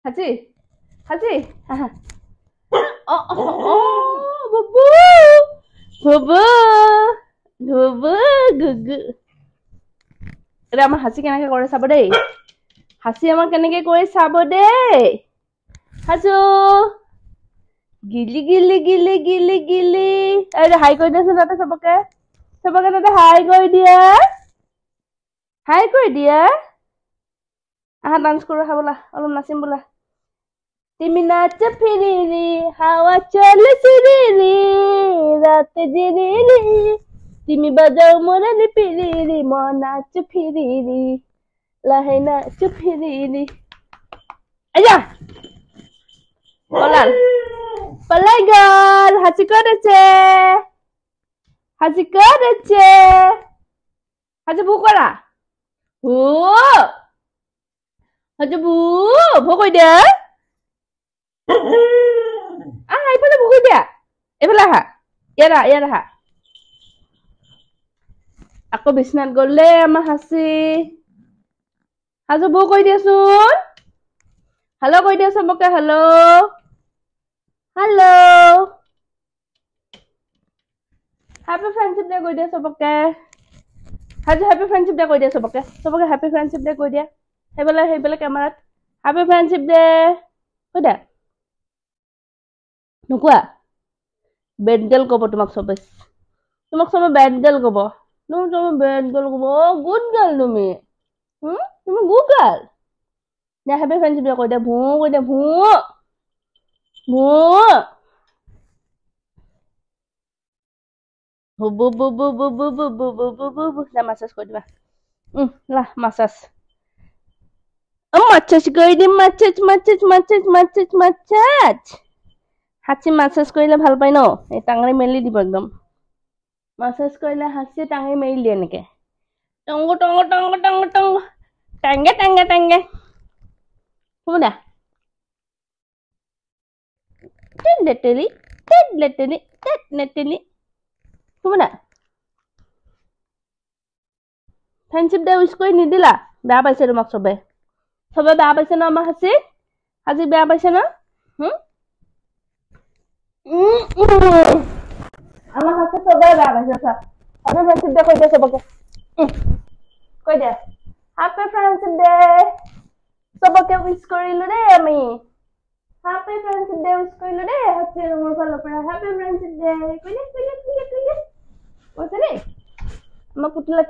হাজি হাজি বুবু বুবু বুবু গুগু এটা আমাৰ হাসি কেনেকে কৰে চাব দেই হাসি আমাৰ কেনেকে কৰে চাব দেই হাজু গিলি গিলি গিলি গিলি গিলি আৰে হাই কৰি দিয়াচোন তাতে চবকে তাতে হাই কৰি দিয়া আহা ডান্স কৰো বলা অলপ নাচিম বলা তুমি নাচ ফিরিরি হাওয়া চলে ফিরিরি রাত জিরিরি তুমি বাজাও মোরালি ফিরিরি মন নাচ ফিরিরি লাহে নাচ ফিরিরি আয়া পালাই গল হাসি করেছে হাসি ভু করা ভু হাসি ভু ভু কই দে এইফালে ভু কই দিয়া এইফালে আহা ইয়াত আহা আকৌ বিছনাত গলে আমাৰ হাসি হাজু ভু কই দিয়াচোন হেল্ল কই দিয়া চবকে হেল্ল হ্যাপি ফ্রেন্ডশিপ ডে কই দিয়া চবকে হাজু হ্যাপি ফ্রেন্ডশিপ ডে কই দিয়া চবকে হ্যাপি ফ্রেন্ডশিপ ডে কই দিয়া সেইবেলে কেমেৰাত হ্যাপি ফ্রেন্ডশিপ ডে কই দিয়া নুকুয়া বেড গার্ল কব তোমাক সবে বেড গার্ল কব তুমি বেড গার্ল কব গুড গার্ল তুমি তুমি গুড গার্ল দে হ্যাপি ফ্রেন্ডশিপ ডে কই দিয়া ভু বু বু বু বু বু বু বু বু বু বু বু না মাসাজ করে দিবা লা মাসাজ মাসাজ করে দি মাসাজ হাসি মাসাজ কৰিলে ভাল পাই ন এই টাঙৰি মেলি দিব একদম মাসাজ কৰিলে হাসি টাঙৰি মেলি দিয়ে এনেকে টংগ টংগ টংগ টংগ টংগ টাঙ্গে টাঙ্গে টাঙ্গে শুনা লেটেলি শুনা ফ্রেন্ডশিপ ডে উইশ কৰি নিদিলা বেয়া পাইছে তোমাক সবে বেয়া পাইছে ন আমাৰ হাসি বেয়া পাইছে ন আমার হাতে সবাই বেয়া পাইছে হ্যাপি ফ্রেন্ডশিপ ডে কই দিয়া সবকে কই দিয়া হ্যাপি ফ্রেন্ডশিপ ডে সবকে উইশ কৰিলো দেই আমি হ্যাপি ফ্ৰেন্ডশিপ ডে উইশ কৰিলো দেই হাসি মোৰ ফালৰ পৰা হ্যাপি ফ্ৰেন্ডশিপ ডে কই দিয়া কৈছে দেই আমাৰ পুতলা